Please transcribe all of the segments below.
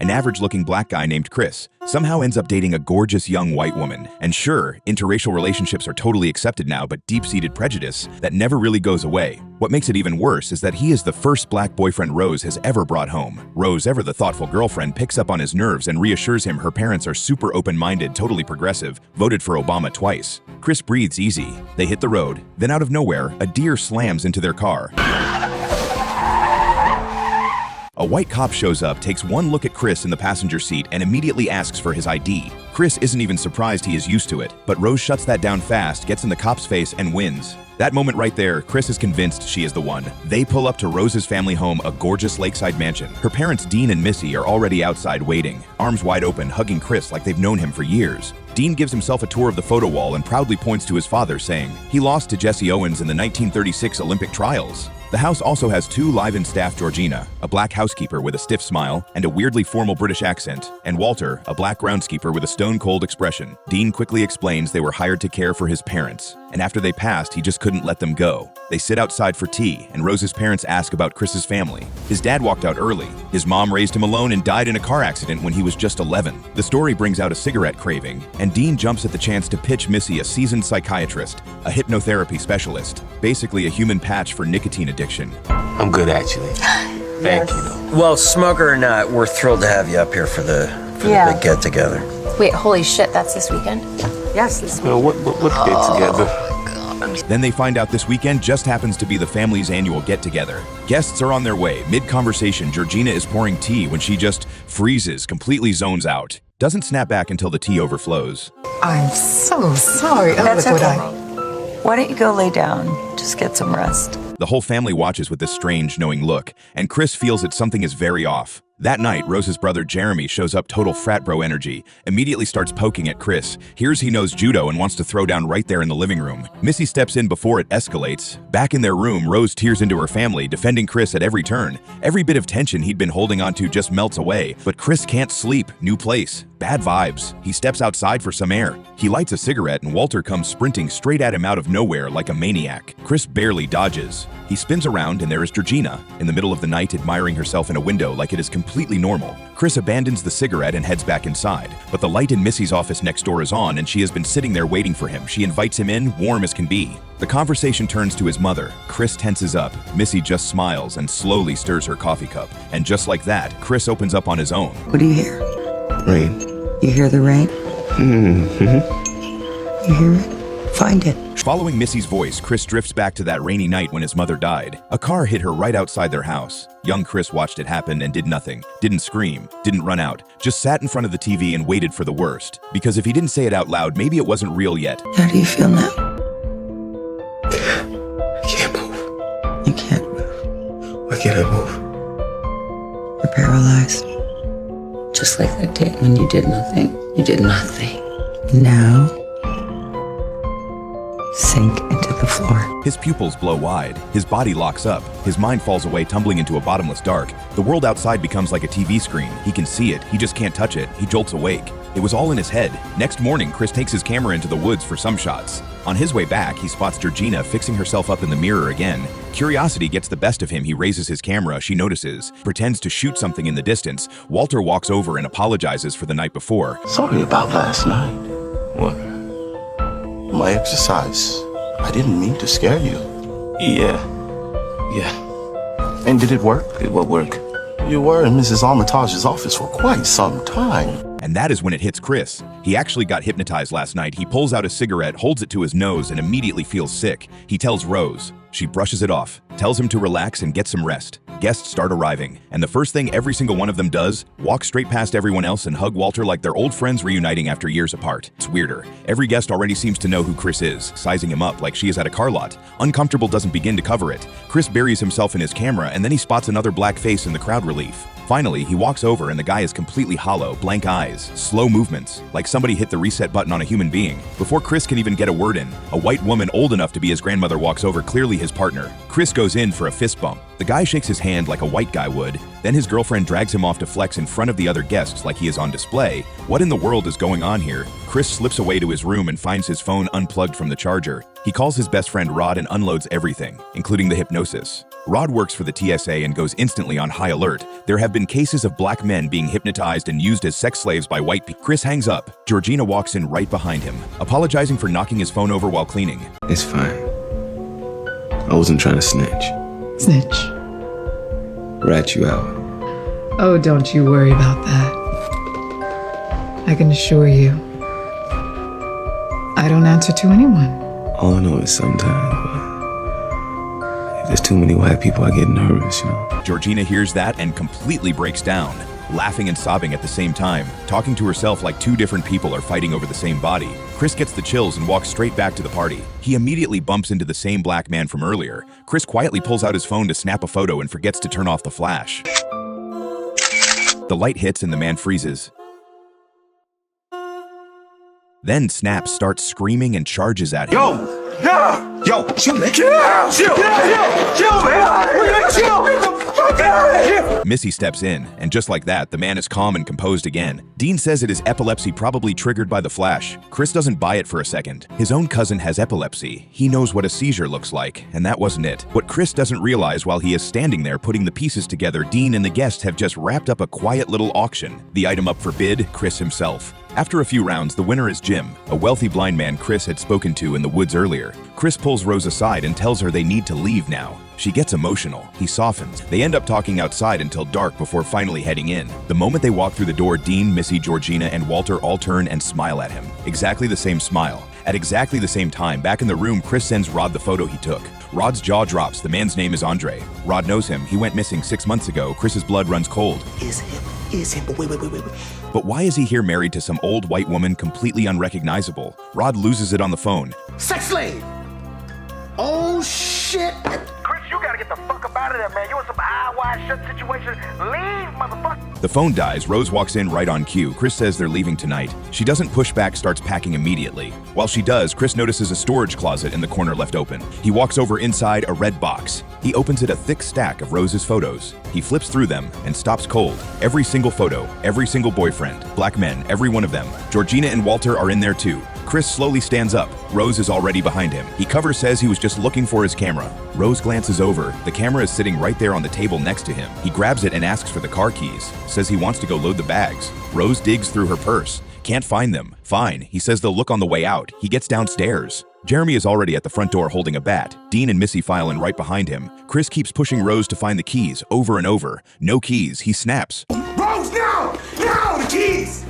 an average-looking black guy named Chris, somehow ends up dating a gorgeous young white woman. And sure, interracial relationships are totally accepted now, but deep-seated prejudice that never really goes away. What makes it even worse is that he is the first black boyfriend Rose has ever brought home. Rose, ever the thoughtful girlfriend, picks up on his nerves and reassures him her parents are super open-minded, totally progressive, voted for Obama twice. Chris breathes easy. They hit the road. Then out of nowhere, a deer slams into their car. A white cop shows up, takes one look at Chris in the passenger seat, and immediately asks for his ID. Chris isn't even surprised, he is used to it, but Rose shuts that down fast, gets in the cop's face, and wins. That moment right there, Chris is convinced she is the one. They pull up to Rose's family home, a gorgeous lakeside mansion. Her parents, Dean and Missy, are already outside waiting, arms wide open, hugging Chris like they've known him for years. Dean gives himself a tour of the photo wall and proudly points to his father, saying he lost to Jesse Owens in the 1936 Olympic trials. The house also has two live-in staff: Georgina, a black housekeeper with a stiff smile and a weirdly formal British accent, and Walter, a black groundskeeper with a stone-cold expression. Dean quickly explains they were hired to care for his parents, and after they passed, he just couldn't let them go. They sit outside for tea, and Rose's parents ask about Chris's family. His dad walked out early. His mom raised him alone and died in a car accident when he was just 11. The story brings out a cigarette craving, and Dean jumps at the chance to pitch Missy a seasoned psychiatrist, a hypnotherapy specialist, basically a human patch for nicotine addiction. I'm good, actually. Thank you. Well, smoker or not, we're thrilled to have you up here for the big get-together. Wait, holy shit, that's this weekend? Yes, this Well, what get-together? Then they find out this weekend just happens to be the family's annual get-together. Guests are on their way. Mid-conversation, Georgina is pouring tea when she just freezes, completely zones out. Doesn't snap back until the tea overflows. I'm so sorry. That's look what okay. Why don't you go lay down? Just get some rest. The whole family watches with this strange, knowing look, and Chris feels that something is very off. That night, Rose's brother Jeremy shows up, total frat bro energy, immediately starts poking at Chris, hears he knows judo and wants to throw down right there in the living room. Missy steps in before it escalates. Back in their room, Rose tears into her family, defending Chris at every turn. Every bit of tension he'd been holding onto just melts away, but Chris can't sleep. New place. Bad vibes. He steps outside for some air. He lights a cigarette and Walter comes sprinting straight at him out of nowhere like a maniac. Chris barely dodges. He spins around and there is Georgina, in the middle of the night admiring herself in a window like it is completely normal. Chris abandons the cigarette and heads back inside, but the light in Missy's office next door is on and she has been sitting there waiting for him. She invites him in, warm as can be. The conversation turns to his mother. Chris tenses up. Missy just smiles and slowly stirs her coffee cup. And just like that, Chris opens up on his own. What do you hear? Rain. You hear the rain? Mm-hmm. You hear it? Find it. Following Missy's voice, Chris drifts back to that rainy night when his mother died. A car hit her right outside their house. Young Chris watched it happen and did nothing. Didn't scream, didn't run out, just sat in front of the TV and waited for the worst. Because if he didn't say it out loud, maybe it wasn't real yet. How do you feel now? I can't move. You can't move. Why can't I move? You're paralyzed. Just like that day when you did nothing. You did nothing. Now, sink into the floor. His pupils blow wide. His body locks up. His mind falls away, tumbling into a bottomless dark. The world outside becomes like a TV screen. He can see it. He just can't touch it. He jolts awake. It was all in his head. Next morning, Chris takes his camera into the woods for some shots. On his way back, he spots Georgina fixing herself up in the mirror again. Curiosity gets the best of him. He raises his camera. She notices, pretends to shoot something in the distance. Walter walks over and apologizes for the night before. Sorry about last night. What? My exercise. I didn't mean to scare you. Yeah. And did it work? It will work. You were in Mrs. Armitage's office for quite some time. And that is when it hits Chris. He actually got hypnotized last night. He pulls out a cigarette, holds it to his nose, and immediately feels sick. He tells Rose. She brushes it off, tells him to relax and get some rest. Guests start arriving, and the first thing every single one of them does, walk straight past everyone else and hug Walter like they're old friends reuniting after years apart. It's weirder. Every guest already seems to know who Chris is, sizing him up like she is at a car lot. Uncomfortable doesn't begin to cover it. Chris buries himself in his camera, and then he spots another black face in the crowd relief. Finally, he walks over and the guy is completely hollow, blank eyes, slow movements, like somebody hit the reset button on a human being. Before Chris can even get a word in, a white woman old enough to be his grandmother walks over, clearly his partner. Chris goes in for a fist bump. The guy shakes his hand like a white guy would. Then his girlfriend drags him off to flex in front of the other guests like he is on display. What in the world is going on here? Chris slips away to his room and finds his phone unplugged from the charger. He calls his best friend Rod and unloads everything, including the hypnosis. Rod works for the TSA and goes instantly on high alert. There have been cases of black men being hypnotized and used as sex slaves by white people. Chris hangs up. Georgina walks in right behind him, apologizing for knocking his phone over while cleaning. It's fine. I wasn't trying to snitch. Snitch. Rat you out. Oh, don't you worry about that. I can assure you, I don't answer to anyone. All I know is sometimes, if there's too many white people, I get nervous, you know? Georgina hears that and completely breaks down, laughing and sobbing at the same time, talking to herself like two different people are fighting over the same body. Chris gets the chills and walks straight back to the party. He immediately bumps into the same black man from earlier. Chris quietly pulls out his phone to snap a photo and forgets to turn off the flash. The light hits and the man freezes. Then Snap starts screaming and charges at him. Yo, chill, man. Missy steps in, and just like that, the man is calm and composed again. Dean says it is epilepsy probably triggered by the flash. Chris doesn't buy it for a second. His own cousin has epilepsy. He knows what a seizure looks like, and that wasn't it. What Chris doesn't realize while he is standing there putting the pieces together, Dean and the guests have just wrapped up a quiet little auction. The item up for bid, Chris himself. After a few rounds, the winner is Jim, a wealthy blind man Chris had spoken to in the woods earlier. Chris pulls Rose aside and tells her they need to leave now. She gets emotional. He softens. They end up talking outside until dark before finally heading in. The moment they walk through the door, Dean, Missy, Georgina, and Walter all turn and smile at him. Exactly the same smile. At exactly the same time, back in the room, Chris sends Rod the photo he took. Rod's jaw drops. The man's name is Andre. Rod knows him. He went missing 6 months ago. Chris's blood runs cold. Is him, but wait. But why is he here married to some old white woman completely unrecognizable? Rod loses it on the phone. Sex slave! Oh, shit! Chris, you gotta get the fuck up out of there, man. You in some eye wide shut situation. Leave, motherfucker. The phone dies. Rose walks in right on cue. Chris says they're leaving tonight. She doesn't push back, starts packing immediately. While she does, Chris notices a storage closet in the corner left open. He walks over inside a red box. He opens it, a thick stack of Rose's photos. He flips through them and stops cold. Every single photo, every single boyfriend, black men, every one of them. Georgina and Walter are in there too. Chris slowly stands up. Rose is already behind him. He says he was just looking for his camera. Rose glances over. The camera is sitting right there on the table next to him. He grabs it and asks for the car keys. Says he wants to go load the bags. Rose digs through her purse. Can't find them. Fine. He says they'll look on the way out. He gets downstairs. Jeremy is already at the front door holding a bat. Dean and Missy file in right behind him. Chris keeps pushing Rose to find the keys over and over. No keys. He snaps. Rose, now! Now, the keys!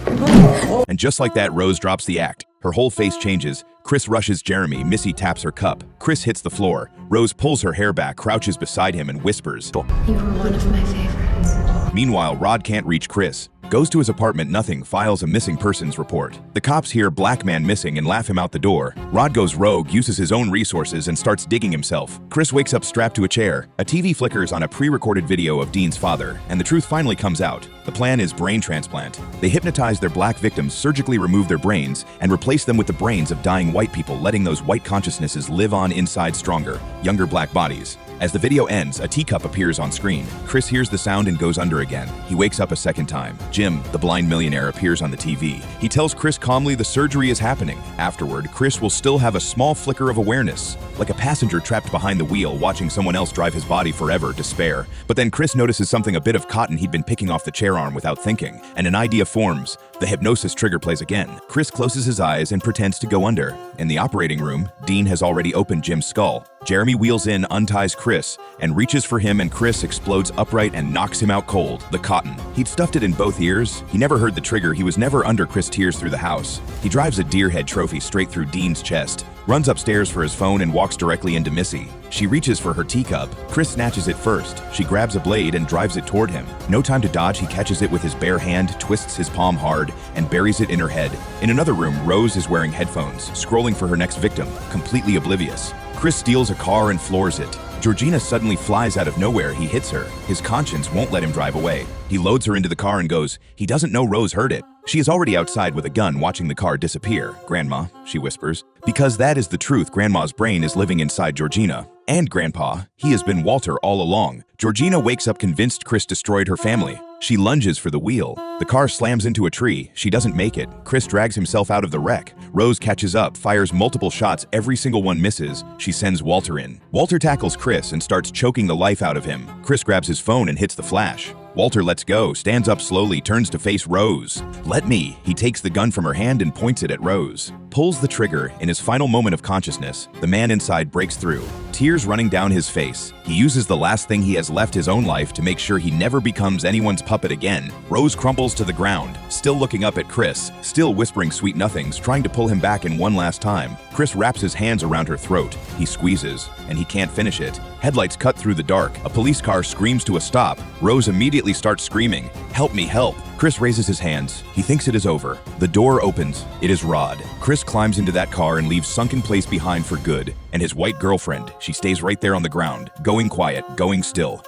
And just like that, Rose drops the act. Her whole face changes. Chris rushes Jeremy. Missy taps her cup. Chris hits the floor. Rose pulls her hair back, crouches beside him, and whispers. You were one of my favorites. Meanwhile, Rod can't reach Chris. Goes to his apartment, nothing, files a missing persons report. The cops hear black man missing and laugh him out the door. Rod goes rogue, uses his own resources, and starts digging himself. Chris wakes up strapped to a chair. A TV flickers on a pre-recorded video of Dean's father, and the truth finally comes out. The plan is brain transplant. They hypnotize their black victims, surgically remove their brains, and replace them with the brains of dying white people, letting those white consciousnesses live on inside stronger, younger black bodies. As the video ends, a teacup appears on screen. Chris hears the sound and goes under again. He wakes up a second time. Jim, the blind millionaire, appears on the TV. He tells Chris calmly the surgery is happening. Afterward, Chris will still have a small flicker of awareness, like a passenger trapped behind the wheel watching someone else drive his body forever, despair. But then Chris notices something, a bit of cotton he'd been picking off the chair arm without thinking, and an idea forms. The hypnosis trigger plays again. Chris closes his eyes and pretends to go under. In the operating room, Dean has already opened Jim's skull. Jeremy wheels in, unties Chris, and reaches for him, and Chris explodes upright and knocks him out cold. The cotton. He'd stuffed it in both ears. He never heard the trigger. He was never under. Chris tears through the house. He drives a deer head trophy straight through Dean's chest, runs upstairs for his phone, and walks directly into Missy. She reaches for her teacup. Chris snatches it first. She grabs a blade and drives it toward him. No time to dodge, he catches it with his bare hand, twists his palm hard, and buries it in her head. In another room, Rose is wearing headphones, scrolling for her next victim, completely oblivious. Chris steals a car and floors it. Georgina suddenly flies out of nowhere. He hits her. His conscience won't let him drive away. He loads her into the car and goes, he doesn't know Rose heard it. She is already outside with a gun watching the car disappear. Grandma, she whispers, because that is the truth. Grandma's brain is living inside Georgina. And Grandpa, he has been Walter all along. Georgina wakes up convinced Chris destroyed her family. She lunges for the wheel. The car slams into a tree. She doesn't make it. Chris drags himself out of the wreck. Rose catches up, fires multiple shots. Every single one misses. She sends Walter in. Walter tackles Chris and starts choking the life out of him. Chris grabs his phone and hits the flash. Walter lets go, stands up slowly, turns to face Rose. Let me. He takes the gun from her hand and points it at Rose. Pulls the trigger. In his final moment of consciousness, the man inside breaks through. Tears running down his face. He uses the last thing he has left, his own life, to make sure he never becomes anyone's puppet again. Rose crumples to the ground, still looking up at Chris, still whispering sweet nothings, trying to pull him back in one last time. Chris wraps his hands around her throat. He squeezes, and he can't finish it. Headlights cut through the dark. A police car screams to a stop. Rose immediately starts screaming, "Help me, help!" Chris raises his hands. He thinks it is over. The door opens. It is Rod. Chris climbs into that car and leaves Sunken Place behind for good. And his white girlfriend, she stays right there on the ground, going quiet, going still.